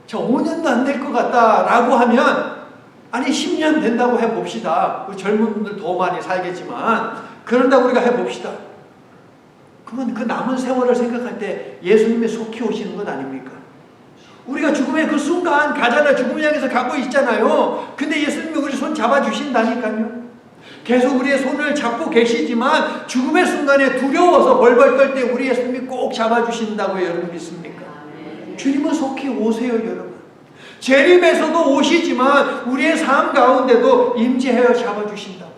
저 5년도 안 될 것 같다 라고 하면 아니 10년 된다고 해봅시다. 젊은 분들 더 많이 살겠지만 그런다고 우리가 해봅시다. 그러면 그 남은 세월을 생각할 때 예수님의 속히 오시는 것 아닙니까? 우리가 죽음의 그 순간 가잖아요. 죽음을 향해서 가고 있잖아요. 근데 예수님이 우리 손 잡아주신다니까요. 계속 우리의 손을 잡고 계시지만 죽음의 순간에 두려워서 벌벌 떨 때 우리 예수님이 꼭 잡아주신다고 여러분 믿습니까? 주님은 속히 오세요, 여러분. 재림에서도 오시지만 우리의 삶 가운데도 임재하여 잡아주신다고요.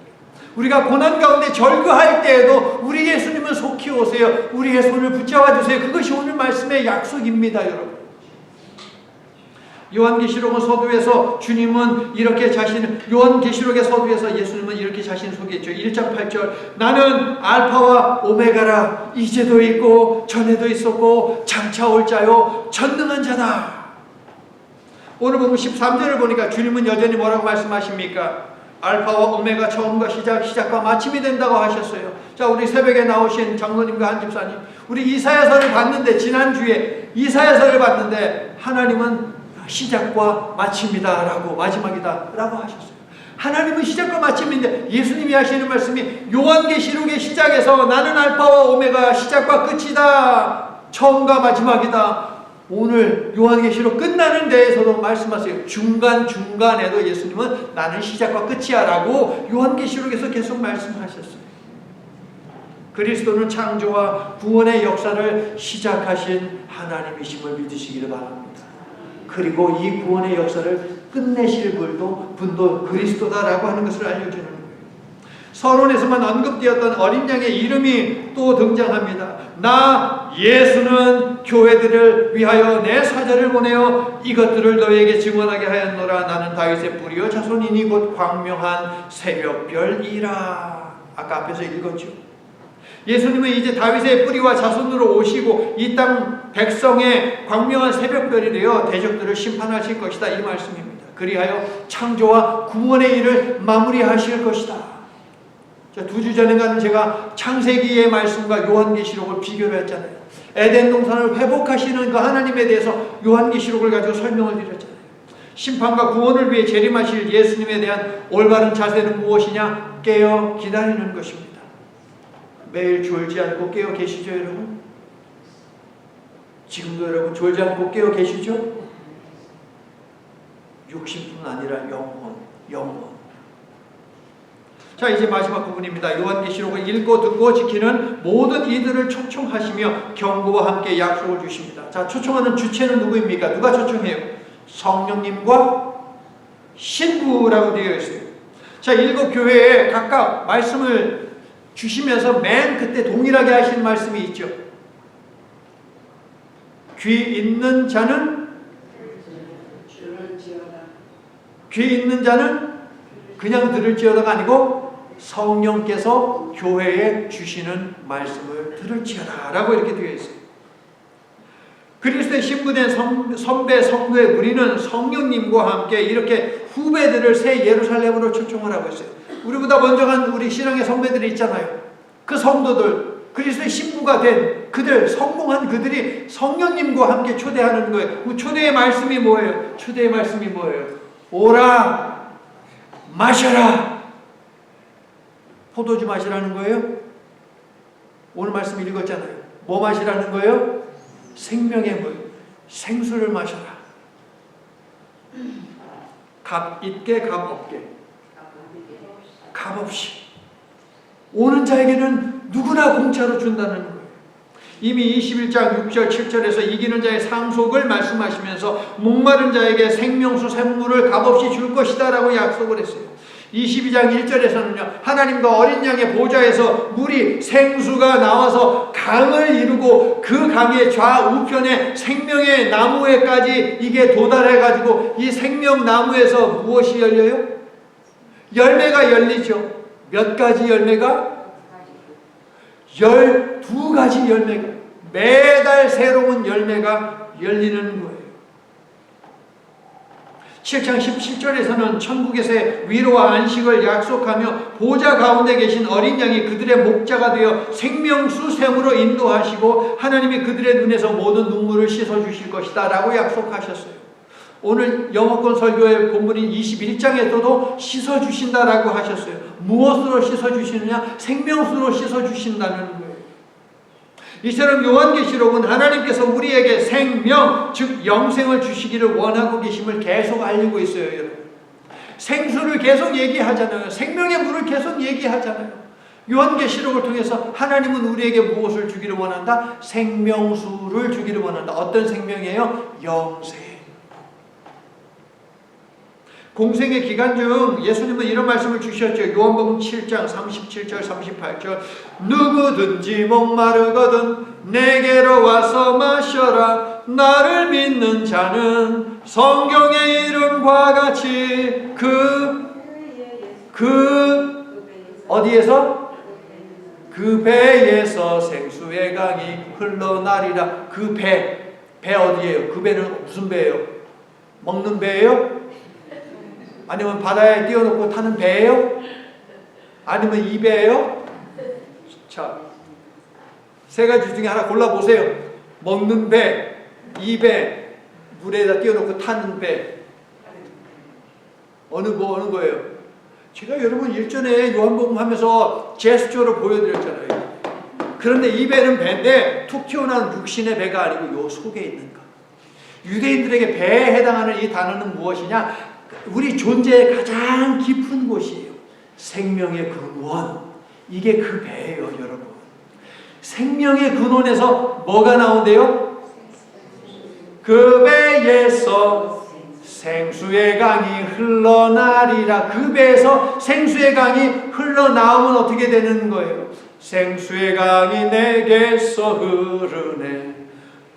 우리가 고난 가운데 절규할 때에도 우리 예수님은 속히 오세요. 우리의 손을 붙잡아 주세요. 그것이 오늘 말씀의 약속입니다, 여러분. 요한계시록의 서두에서 주님은 이렇게 요한계시록의 서두에서 예수님은 이렇게 자신을 소개했죠. 1장 8절 나는 알파와 오메가라 이제도 있고 전에도 있었고 장차 올 자요 전능한 자다. 오늘 보면 13절을 보니까 주님은 여전히 뭐라고 말씀하십니까? 알파와 오메가 처음과 시작과 마침이 된다고 하셨어요. 자, 우리 새벽에 나오신 장로님과 한 집사님, 우리 이사야서를 봤는데 지난주에 이사야서를 봤는데 하나님은 시작과 마침이다 라고 마지막이다 라고 하셨어요. 하나님은 시작과 마침인데 예수님이 하시는 말씀이 요한계시록의 시작에서 나는 알파와 오메가 시작과 끝이다. 처음과 마지막이다. 오늘 요한계시록 끝나는 데에서도 말씀하세요. 중간에도 예수님은 나는 시작과 끝이야 라고 요한계시록에서 계속 말씀하셨어요. 그리스도는 창조와 구원의 역사를 시작하신 하나님이심을 믿으시기를 바랍니다. 그리고 이 구원의 역사를 끝내실 분도 그리스도다라고 하는 것을 알려주는 거예요. 서론에서만 언급되었던 어린 양의 이름이 또 등장합니다. 나 예수는 교회들을 위하여 내 사자를 보내어 이것들을 너희에게 증언하게 하였노라. 나는 다윗의 뿌리요 자손이니 곧 광명한 새벽별이라. 아까 앞에서 읽었죠. 예수님은 이제 다윗의 뿌리와 자손으로 오시고 이 땅 백성의 광명한 새벽별이 되어 대적들을 심판하실 것이다. 이 말씀입니다. 그리하여 창조와 구원의 일을 마무리하실 것이다. 자, 2주 전에는 제가 창세기의 말씀과 요한계시록을 비교를 했잖아요. 에덴 동산을 회복하시는 그 하나님에 대해서 요한계시록을 가지고 설명을 드렸잖아요. 심판과 구원을 위해 재림하실 예수님에 대한 올바른 자세는 무엇이냐? 깨어 기다리는 것입니다. 매일 졸지 않고 깨어 계시죠, 여러분? 지금도 여러분 졸지 않고 깨어 계시죠? 육신뿐 아니라 영혼. 자, 이제 마지막 부분입니다. 요한계시록을 읽고 듣고 지키는 모든 이들을 초청하시며 경고와 함께 약속을 주십니다. 자, 초청하는 주체는 누구입니까? 누가 초청해요? 성령님과 신부라고 되어 있어요. 자, 7 교회에 각각 말씀을 주시면서 맨 그때 동일하게 하신 말씀이 있죠. 귀 있는 자는 그냥 들을지어다가 아니고 성령께서 교회에 주시는 말씀을 들을지어다 라고 이렇게 되어 있어요. 그리스도의 신부된 선배 성도의 우리는 성령님과 함께 이렇게 후배들을 새 예루살렘으로 초청을 하고 있어요. 우리보다 먼저 간 우리 신앙의 선배들이 있잖아요. 그 성도들, 그리스도의 신부가 된 그들, 성공한 그들이 성령님과 함께 초대하는 거예요. 그 초대의 말씀이 뭐예요? 초대의 말씀이 뭐예요? 오라, 마셔라. 포도주 마시라는 거예요? 오늘 말씀 읽었잖아요. 뭐 마시라는 거예요? 생명의 물, 생수를 마셔라. 값 있게 값 없게, 값 없이 오는 자에게는 누구나 공짜로 준다는 거예요. 이미 21장 6절 7절에서 이기는 자의 상속을 말씀하시면서 목마른 자에게 생명수 샘물을 값없이 줄 것이다 라고 약속을 했어요. 22장 1절에서는요, 하나님과 어린 양의 보좌에서 물이 생수가 나와서 강을 이루고 그 강의 좌우편에 생명의 나무에까지 이게 도달해가지고 이 생명나무에서 무엇이 열려요? 열매가 열리죠. 몇 가지 열매가? 12가지 열매가, 매달 새로운 열매가 열리는 거예요. 7장 17절에서는 천국에서의 위로와 안식을 약속하며 보좌 가운데 계신 어린 양이 그들의 목자가 되어 생명수 샘으로 인도하시고 하나님이 그들의 눈에서 모든 눈물을 씻어주실 것이다 라고 약속하셨어요. 오늘 영어권 설교의 본문인 21장에서도 씻어주신다라고 하셨어요. 무엇으로 씻어주시느냐? 생명수로 씻어주신다는 거예요. 이처럼 요한계시록은 하나님께서 우리에게 생명, 즉 영생을 주시기를 원하고 계심을 계속 알리고 있어요, 여러분. 생수를 계속 얘기하잖아요. 생명의 물을 계속 얘기하잖아요. 요한계시록을 통해서 하나님은 우리에게 무엇을 주기를 원한다? 생명수를 주기를 원한다. 어떤 생명이에요? 영생. 공생의 기간 중 예수님은 이런 말씀을 주셨죠. 요한복음 7장 37절 38절 누구든지 목마르거든 내게로 와서 마셔라. 나를 믿는 자는 성경의 이름과 같이 어디에서? 그 배에서 생수의 강이 흘러나리라. 그 배 어디예요? 그 배는 무슨 배예요? 먹는 배예요? 아니면 바다에 띄워놓고 타는 배예요? 아니면 이 배예요? 자, 세 가지 중에 하나 골라보세요. 먹는 배, 이 배, 물에다 띄워놓고 타는 배. 어느 거예요? 제가 여러분 일전에 요한복음 하면서 제스처로 보여드렸잖아요. 그런데 이 배는 배인데 툭 튀어나온 육신의 배가 아니고 요 속에 있는 것. 유대인들에게 배에 해당하는 이 단어는 무엇이냐? 우리 존재의 가장 깊은 곳이에요. 생명의 근원. 이게 그 배예요, 여러분. 생명의 근원에서 뭐가 나온대요? 그 배에서 생수의 강이 흘러나리라. 그 배에서 생수의 강이 흘러나오면 어떻게 되는 거예요? 생수의 강이 내게서 흐르네.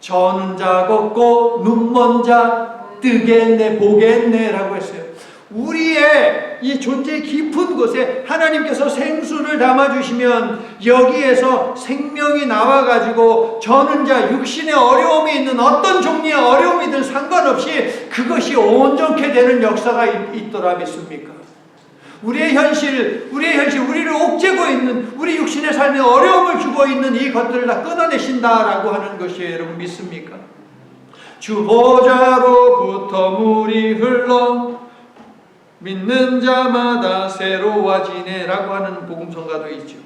저는 자 걷고 눈먼 자 뜨겠네 보겠네 라고 했어요. 우리의 이 존재 깊은 곳에 하나님께서 생수를 담아주시면 여기에서 생명이 나와가지고 저는 자 육신의 어려움이 있는 어떤 종류의 어려움이든 상관없이 그것이 온전케 되는 역사가 있더라 믿습니까? 우리의 현실, 우리를 옥죄고 있는 우리 육신의 삶에 어려움을 주고 있는 이 것들을 다 끊어내신다라고 하는 것이 여러분 믿습니까? 주 보좌로부터 물이 흘러 믿는 자마다 새로워지네 라고 하는 복음성가도 있죠.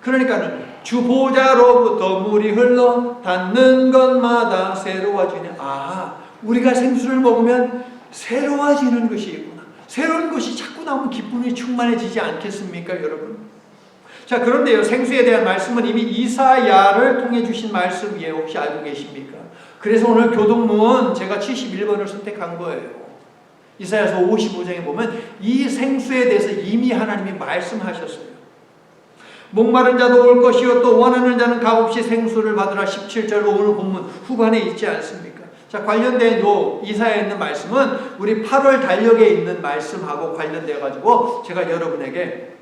그러니까는 주 보좌로부터 물이 흘러 닿는 것마다 새로워지네. 아, 우리가 생수를 먹으면 새로워지는 것이 있구나. 새로운 것이 자꾸 나오면 기쁨이 충만해지지 않겠습니까, 여러분? 자, 그런데요, 생수에 대한 말씀은 이미 이사야를 통해 주신 말씀이에요. 혹시 알고 계십니까? 그래서 오늘 교동문 제가 71번을 선택한 거예요. 이사야서 55장에 보면 이 생수에 대해서 이미 하나님이 말씀하셨어요. 목마른 자도 올 것이요 또 원하는 자는 값없이 생수를 받으라. 17절 오늘 본문 후반에 있지 않습니까? 자, 관련된 요 이사야에 있는 말씀은 우리 8월 달력에 있는 말씀하고 관련되어 가지고 제가 여러분에게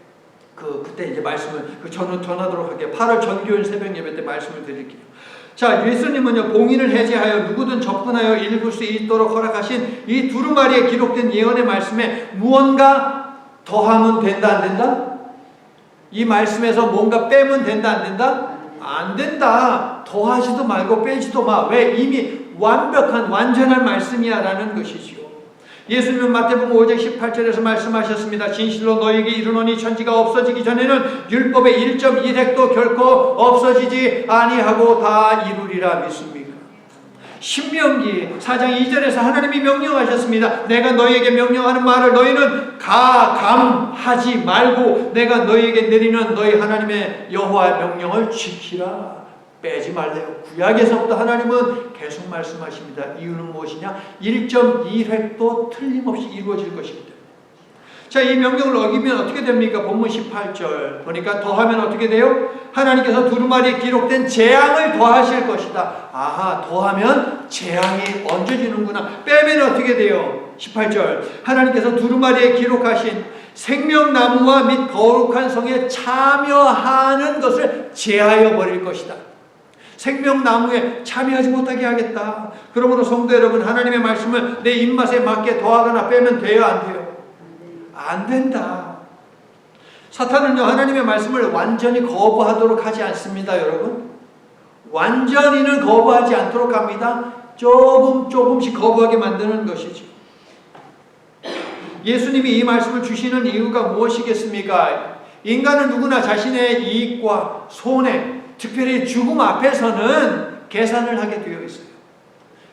그때 이제 말씀을 전하도록 할게요. 8월 전교일 새벽 예배 때 말씀을 드릴게요. 자, 예수님은요, 봉인을 해제하여 누구든 접근하여 읽을 수 있도록 허락하신 이 두루마리에 기록된 예언의 말씀에 무언가 더하면 된다, 안 된다? 이 말씀에서 뭔가 빼면 된다, 안 된다? 안 된다. 더하지도 말고 빼지도 마. 왜? 이미 완벽한, 완전한 말씀이야 라는 것이지요. 예수님은 마태복음 5장 18절에서 말씀하셨습니다. 진실로 너희에게 이르노니 천지가 없어지기 전에는 율법의 1.1획도 결코 없어지지 아니하고 다 이루리라 믿습니까? 신명기 4장 2절에서 하나님이 명령하셨습니다. 내가 너희에게 명령하는 말을 너희는 가감하지 말고 내가 너희에게 내리는 너희 하나님의 여호와의 명령을 지키라. 빼지 말래요. 구약에서부터 하나님은 계속 말씀하십니다. 이유는 무엇이냐? 1.1획도 틀림없이 이루어질 것이기 때문에. 자, 이 명령을 어기면 어떻게 됩니까? 본문 18절 보니까 더하면 어떻게 돼요? 하나님께서 두루마리에 기록된 재앙을 더하실 것이다. 아하, 더하면 재앙이 얹어지는구나. 빼면 어떻게 돼요? 18절 하나님께서 두루마리에 기록하신 생명나무와 및 거룩한 성에 참여하는 것을 제하여 버릴 것이다. 생명나무에 참여하지 못하게 하겠다. 그러므로 성도 여러분, 하나님의 말씀을 내 입맛에 맞게 더하거나 빼면 돼요, 안 돼요? 안 된다. 사탄은요, 하나님의 말씀을 완전히 거부하도록 하지 않습니다, 여러분. 완전히는 거부하지 않도록 합니다. 조금씩 거부하게 만드는 것이죠. 예수님이 이 말씀을 주시는 이유가 무엇이겠습니까? 인간은 누구나 자신의 이익과 손해, 특별히 죽음 앞에서는 계산을 하게 되어 있어요.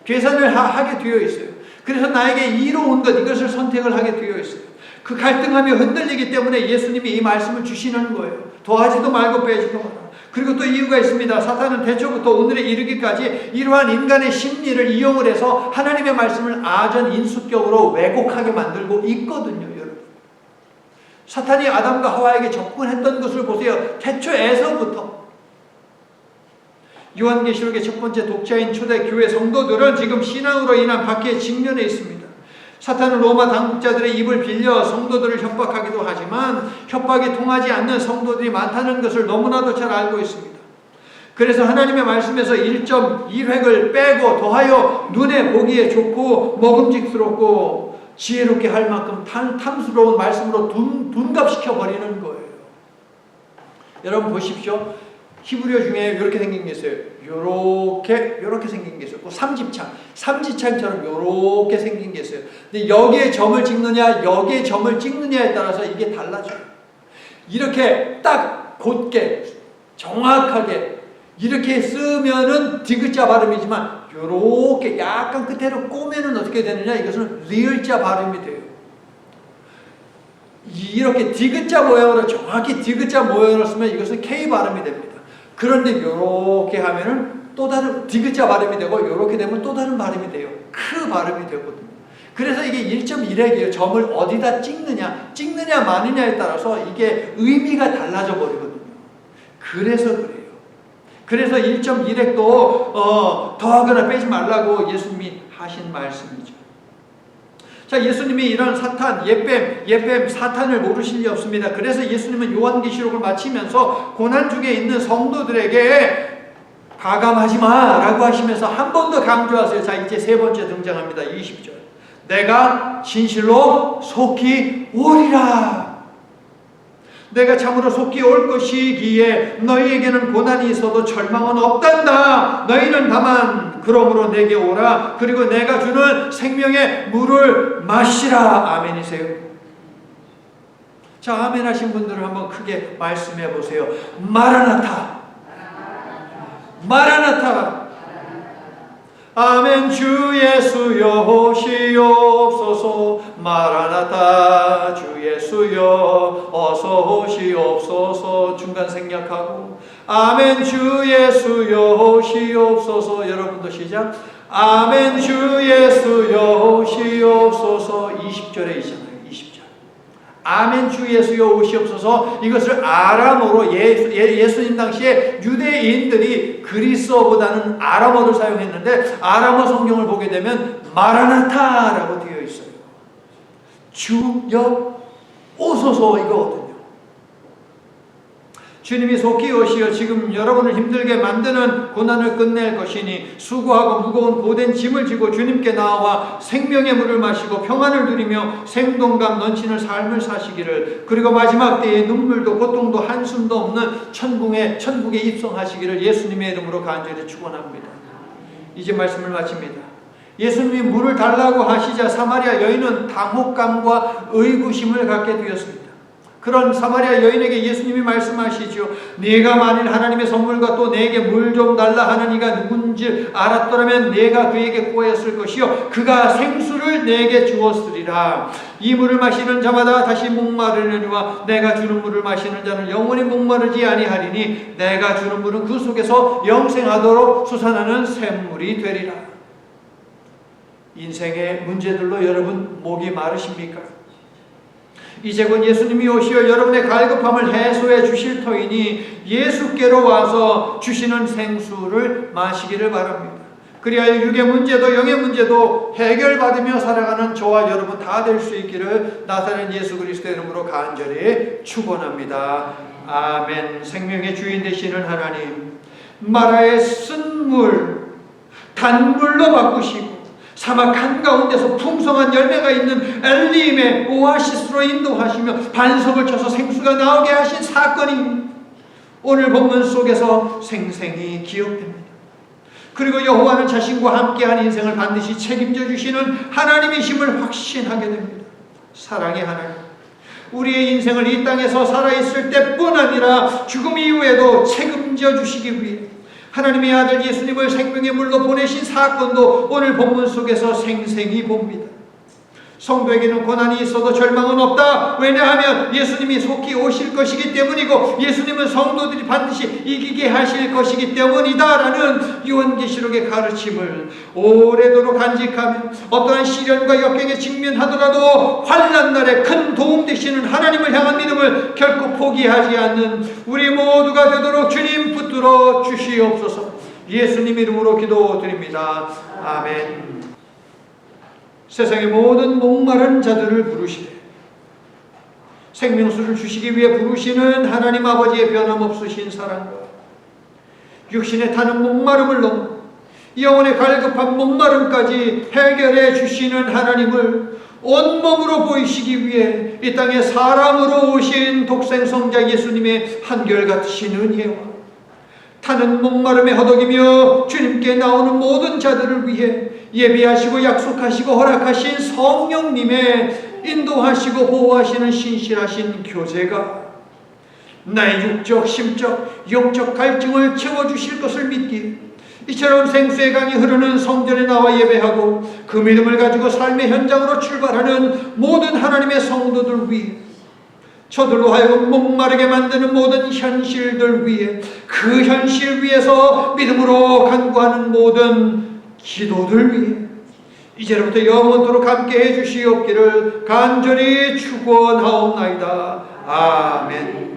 계산을 하게 되어 있어요. 그래서 나에게 이로운 것, 이것을 선택을 하게 되어 있어요. 그 갈등하며 흔들리기 때문에 예수님이 이 말씀을 주시는 거예요. 더하지도 말고 빼지도 마라. 그리고 또 이유가 있습니다. 사탄은 대초부터 오늘에 이르기까지 이러한 인간의 심리를 이용을 해서 하나님의 말씀을 아전인수격으로 왜곡하게 만들고 있거든요, 여러분. 사탄이 아담과 하와에게 접근했던 것을 보세요. 태초에서부터. 요한계시록의 첫 번째 독자인 초대교회 성도들은 지금 신앙으로 인한 박해에 직면해 있습니다. 사탄은 로마 당국자들의 입을 빌려 성도들을 협박하기도 하지만 협박이 통하지 않는 성도들이 많다는 것을 너무나도 잘 알고 있습니다. 그래서 하나님의 말씀에서 1.1획을 빼고 더하여 눈에 보기에 좋고 먹음직스럽고 지혜롭게 할 만큼 탐스러운 말씀으로 둔갑시켜 버리는 거예요. 여러분 보십시오. 히브리어 중에 이렇게 생긴 게 있어요. 요렇게 생긴 게 있어요. 삼지창처럼 요렇게 생긴 게 있어요. 근데 여기에 점을 찍느냐, 여기에 점을 찍느냐에 따라서 이게 달라져요. 이렇게 딱 곧게, 정확하게 이렇게 쓰면은 디귿자 발음이지만 요렇게 약간 끝에로 꼬매는 어떻게 되느냐, 이것은 리을자 발음이 돼요. 이렇게 디귿자 모양으로, 정확히 디귿자 모양으로 쓰면 이것은 K 발음이 됩니다. 그런데 이렇게 하면은 또 다른 디귿자 발음이 되고 이렇게 되면 또 다른 발음이 돼요. 크 발음이 되거든요. 그래서 이게 1.1획이에요. 점을 어디다 찍느냐 마느냐에 따라서 이게 의미가 달라져 버리거든요. 그래서 그래요. 그래서 1.1획도 더하거나 빼지 말라고 예수님이 하신 말씀이죠. 자, 예수님이 이런 사탄, 예뱀 사탄을 모르실 리 없습니다. 그래서 예수님은 요한계시록을 마치면서 고난중에 있는 성도들에게 가감하지 마라고 하시면서 한 번 더 강조하세요. 자, 이제 세 번째 등장합니다. 20절. 내가 진실로 속히 오리라. 내가 참으로 속히 올 것이기에 너희에게는 고난이 있어도 절망은 없단다. 너희는 다만 그러므로 내게 오라. 그리고 내가 주는 생명의 물을 마시라. 아멘이세요. 자, 아멘 하신 분들은 한번 크게 말씀해 보세요. 마라나타, 마라나타. 아멘. 주 예수여 오시옵소서. 마라나타. 주 예수여 어서 오시옵소서. 중간 생략하고 아멘. 주 예수여 오시옵소서. 여러분도 시작. 아멘. 주 예수여 오시옵소서. 20절에 있잖아요. 20절. 아멘. 주 예수여 오시옵소서. 이것을 아람어로 예수님 당시에 유대인들이 그리스어보다는 아람어를 사용했는데 아람어 성경을 보게 되면 마라나타라고 되어 있어요. 주여 오소서 이거거든요. 주님이 속히 오시어 지금 여러분을 힘들게 만드는 고난을 끝낼 것이니 수고하고 무거운 고된 짐을 지고 주님께 나와 생명의 물을 마시고 평안을 누리며 생동감 넘치는 삶을 사시기를, 그리고 마지막 때에 눈물도 고통도 한숨도 없는 천국에 입성하시기를 예수님의 이름으로 간절히 축원합니다. 이제 말씀을 마칩니다. 예수님이 물을 달라고 하시자 사마리아 여인은 당혹감과 의구심을 갖게 되었습니다. 그런 사마리아 여인에게 예수님이 말씀하시죠. 네가 만일 하나님의 선물과 또 내게 물 좀 달라 하는 이가 누군지 알았더라면 내가 그에게 구하였을 것이요 그가 생수를 내게 주었으리라. 이 물을 마시는 자마다 다시 목마르느니와 내가 주는 물을 마시는 자는 영원히 목마르지 아니하리니 내가 주는 물은 그 속에서 영생하도록 솟아나는 샘물이 되리라. 인생의 문제들로 여러분 목이 마르십니까? 이제 곧 예수님이 오시어 여러분의 갈급함을 해소해 주실 터이니 예수께로 와서 주시는 생수를 마시기를 바랍니다. 그리하여 육의 문제도 영의 문제도 해결받으며 살아가는 저와 여러분 다 될 수 있기를 나사렛 예수 그리스도의 이름으로 간절히 축원합니다. 아멘. 생명의 주인 되시는 하나님, 마라의 쓴 물 단물로 바꾸시고 사막 한가운데서 풍성한 열매가 있는 엘림의 오아시스로 인도하시며 반석을 쳐서 생수가 나오게 하신 사건이 오늘 본문 속에서 생생히 기억됩니다. 그리고 여호와는 자신과 함께한 인생을 반드시 책임져 주시는 하나님이심을 확신하게 됩니다. 사랑의 하나님, 우리의 인생을 이 땅에서 살아있을 때뿐 아니라 죽음 이후에도 책임져 주시기 위해 하나님의 아들 예수님을 생명의 물로 보내신 사건도 오늘 본문 속에서 생생히 봅니다. 성도에게는 고난이 있어도 절망은 없다. 왜냐하면 예수님이 속히 오실 것이기 때문이고 예수님은 성도들이 반드시 이기게 하실 것이기 때문이다 라는 요한계시록의 가르침을 오래도록 간직하며 어떠한 시련과 역경에 직면하더라도 환난 날에 큰 도움 되시는 하나님을 향한 믿음을 결코 포기하지 않는 우리 모두가 되도록 주님 붙들어 주시옵소서. 예수님 이름으로 기도드립니다. 아멘. 세상의 모든 목마른 자들을 부르시되 생명수를 주시기 위해 부르시는 하나님 아버지의 변함없으신 사랑과 육신에 타는 목마름을 넘어 영혼의 갈급한 목마름까지 해결해 주시는 하나님을 온몸으로 보이시기 위해 이 땅에 사람으로 오신 독생성자 예수님의 한결같으신 은혜와 타는 목마름에 허덕이며 주님께 나오는 모든 자들을 위해 예비하시고 약속하시고 허락하신 성령님의 인도하시고 보호하시는 신실하신 교제가 나의 육적, 심적, 영적 갈증을 채워주실 것을 믿기에 이처럼 생수의 강이 흐르는 성전에 나와 예배하고 그 믿음을 가지고 삶의 현장으로 출발하는 모든 하나님의 성도들 위해 저들로 하여금 목마르게 만드는 모든 현실들 위해 그 현실 위에서 믿음으로 간구하는 모든 기도들 위해 이제부터 영원토록 함께 해주시옵기를 간절히 축원하옵나이다. 아멘.